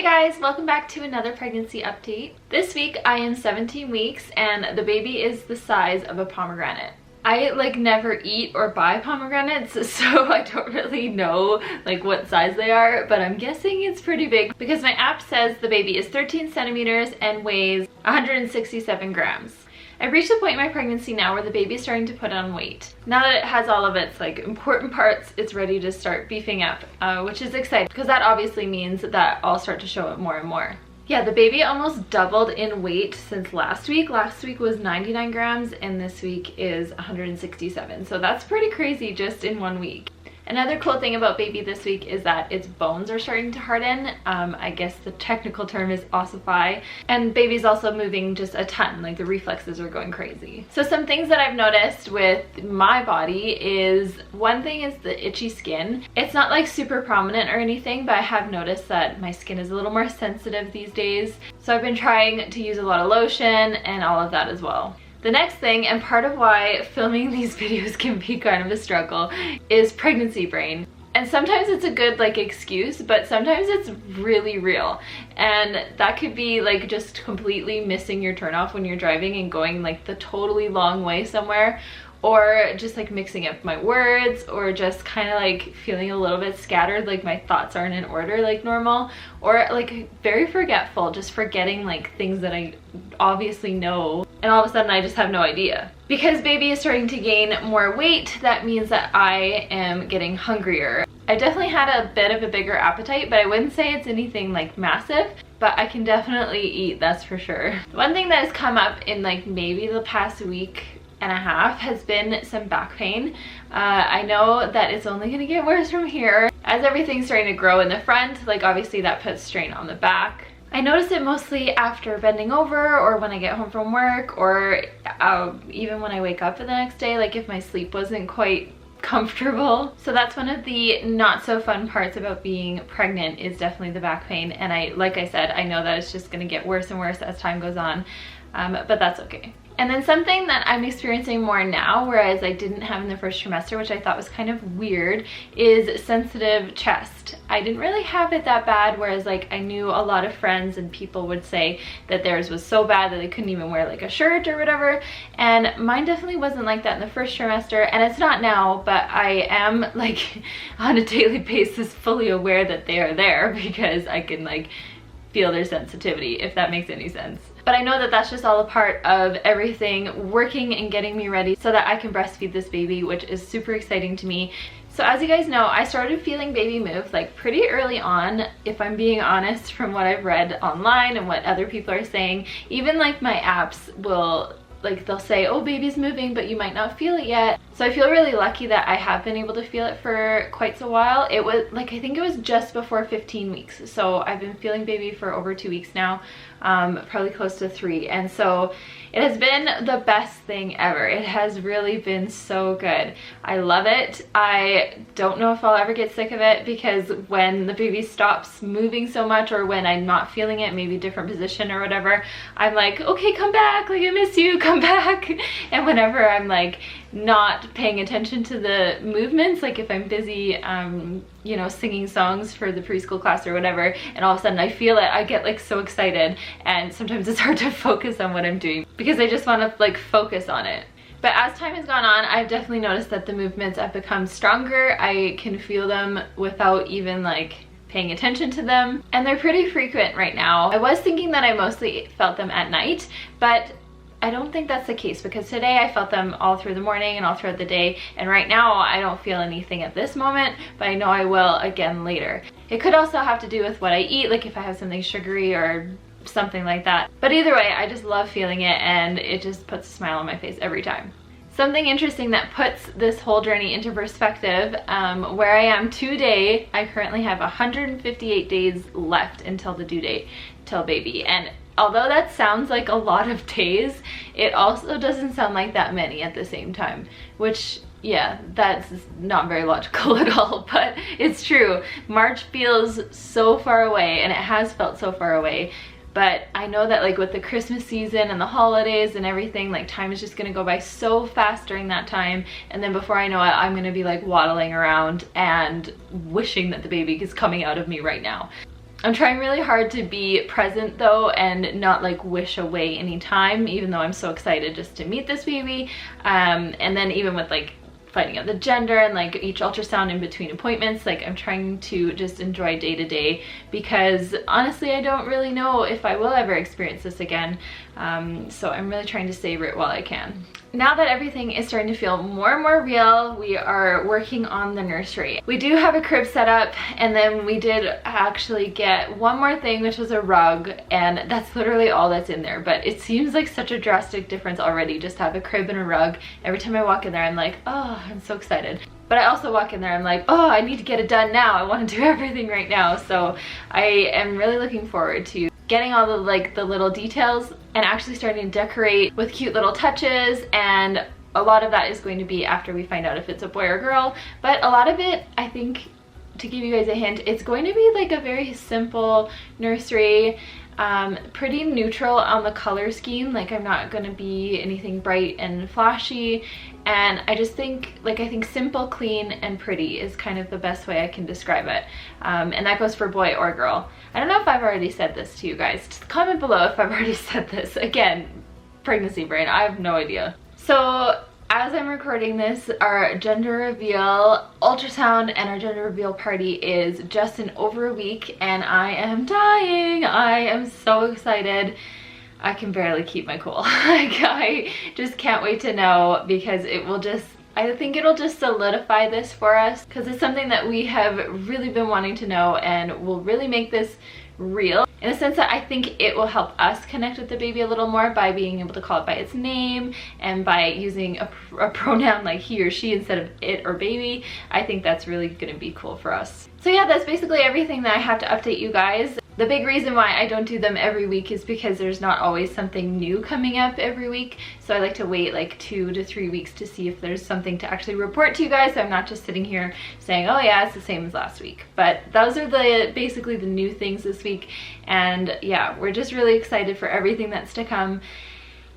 guys, welcome back to another pregnancy update. This week I am 17 weeks and the baby is the size of a pomegranate. I never eat or buy pomegranates, so I don't really know what size they are, but I'm guessing it's pretty big because my app says the baby is 13 centimeters and weighs 167 grams. I've reached the point in my pregnancy now where the baby is starting to put on weight. Now that it has all of its important parts, it's ready to start beefing up, which is exciting because that obviously means that I'll start to show up more and more. Yeah, the baby almost doubled in weight since last week. Last week was 99 grams and this week is 167. So that's pretty crazy just in 1 week. Another cool thing about baby this week is that its bones are starting to harden. I guess the technical term is ossify. And baby's also moving just a ton, the reflexes are going crazy. So some things that I've noticed with my body is, one thing is the itchy skin. It's not super prominent or anything, but I have noticed that my skin is a little more sensitive these days. So I've been trying to use a lot of lotion and all of that as well. The next thing, and part of why filming these videos can be kind of a struggle, is pregnancy brain. And sometimes it's a good excuse, but sometimes it's really real. And that could be just completely missing your turnoff when you're driving and going the totally long way somewhere, or just mixing up my words, or just kind of feeling a little bit scattered, my thoughts aren't in order normal, or very forgetful, just forgetting things that I obviously know, and all of a sudden I just have no idea. Because baby is starting to gain more weight, that means that I am getting hungrier. I definitely had a bit of a bigger appetite, but I wouldn't say it's anything massive, but I can definitely eat, that's for sure. One thing that has come up in maybe the past week and a half has been some back pain. I know that it's only gonna get worse from here. As everything's starting to grow in the front, obviously that puts strain on the back. I notice it mostly after bending over, or when I get home from work, or even when I wake up the next day, if my sleep wasn't quite comfortable. So that's one of the not so fun parts about being pregnant, is definitely the back pain. And like I said, I know that it's just gonna get worse and worse as time goes on, but that's okay. And then something that I'm experiencing more now, whereas I didn't have in the first trimester, which I thought was kind of weird, is sensitive chest. I didn't really have it that bad, whereas I knew a lot of friends and people would say that theirs was so bad that they couldn't even wear a shirt or whatever. And mine definitely wasn't like that in the first trimester, and it's not now, but I am on a daily basis fully aware that they are there because I can feel their sensitivity, if that makes any sense. But I know that that's just all a part of everything working and getting me ready so that I can breastfeed this baby, which is super exciting to me. So as you guys know, I started feeling baby move pretty early on, if I'm being honest, from what I've read online and what other people are saying. Even my apps will they'll say, oh, baby's moving, but you might not feel it yet. So I feel really lucky that I have been able to feel it for quite a while. It was I think it was just before 15 weeks. So I've been feeling baby for over 2 weeks now, probably close to 3. And so it has been the best thing ever. It has really been so good. I love it. I don't know if I'll ever get sick of it, because when the baby stops moving so much, or when I'm not feeling it, maybe different position or whatever, I'm okay, come back, I miss you, come back. And whenever I'm not paying attention to the movements, if I'm busy you know, singing songs for the preschool class or whatever, and all of a sudden I feel it, I get so excited, and sometimes it's hard to focus on what I'm doing because I just want to focus on it. But as time has gone on, I've definitely noticed that the movements have become stronger. I can feel them without even paying attention to them, and they're pretty frequent right now. I was thinking that I mostly felt them at night, but I don't think that's the case, because today I felt them all through the morning and all throughout the day, and right now I don't feel anything at this moment, but I know I will again later. It could also have to do with what I eat, if I have something sugary or something like that. But either way, I just love feeling it, and it just puts a smile on my face every time. Something interesting that puts this whole journey into perspective, where I am today, I currently have 158 days left until the due date, till baby. And although that sounds like a lot of days, it also doesn't sound like that many at the same time, which, yeah, that's not very logical at all, but it's true. March feels so far away, and it has felt so far away. But I know that with the Christmas season and the holidays and everything, time is just gonna go by so fast during that time. And then before I know it, I'm gonna be waddling around and wishing that the baby is coming out of me right now. I'm trying really hard to be present though and not like wish away any time, even though I'm so excited just to meet this baby. And then even with like finding out the gender and like each ultrasound in between appointments, like I'm trying to just enjoy day to day, because honestly I don't really know if I will ever experience this again. So I'm really trying to savor it while I can. Now that everything is starting to feel more and more real, we are working on the nursery. We do have a crib set up, and then we did actually get one more thing, which was a rug, and that's literally all that's in there. But it seems like such a drastic difference already just to have a crib and a rug. Every time I walk in there, I'm like, oh, I'm so excited. But I also walk in there, I'm like, oh, I need to get it done now. I want to do everything right now. So I am really looking forward to getting all the the little details and actually starting to decorate with cute little touches. And a lot of that is going to be after we find out if it's a boy or girl. But a lot of it, I think, to give you guys a hint, it's going to be like a very simple nursery. Pretty neutral on the color scheme. Like I'm not gonna be anything bright and flashy, and I just think I think simple, clean, and pretty is kind of the best way I can describe it. And that goes for boy or girl. I don't know if I've already said this to you guys. Just comment below if I've already said this. Again, pregnancy brain, I have no idea. So as I'm recording this, our gender reveal ultrasound and our gender reveal party is just in over a week, and I am dying. I am so excited. I can barely keep my cool. I just can't wait to know, because it will just, I think it'll just solidify this for us, because it's something that we have really been wanting to know and will really make this real, in the sense that I think it will help us connect with the baby a little more by being able to call it by its name and by using a pronoun like he or she instead of it or baby. I think that's really going to be cool for us. So yeah, that's basically everything that I have to update you guys. The big reason why I don't do them every week is because there's not always something new coming up every week. So I like to wait like 2 to 3 weeks to see if there's something to actually report to you guys. So I'm not just sitting here saying, oh yeah, it's the same as last week. But those are basically the new things this week. And yeah, we're just really excited for everything that's to come.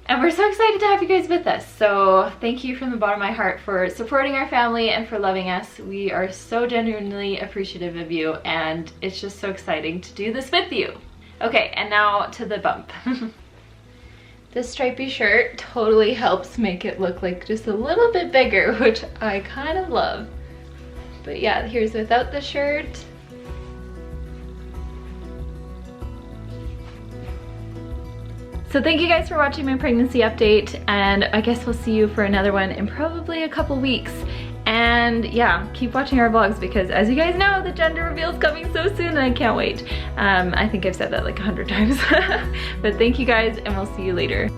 And we're so excited to have you guys with us. So thank you from the bottom of my heart for supporting our family and for loving us. We are so genuinely appreciative of you, and it's just so exciting to do this with you. Okay, and now to the bump. This stripy shirt totally helps make it look like just a little bit bigger, which I kind of love. But yeah, here's without the shirt. So thank you guys for watching my pregnancy update, and I guess we'll see you for another one in probably a couple weeks. And yeah, keep watching our vlogs, because as you guys know, the gender reveal is coming so soon and I can't wait. I think I've said that like 100 times. But thank you guys, and we'll see you later.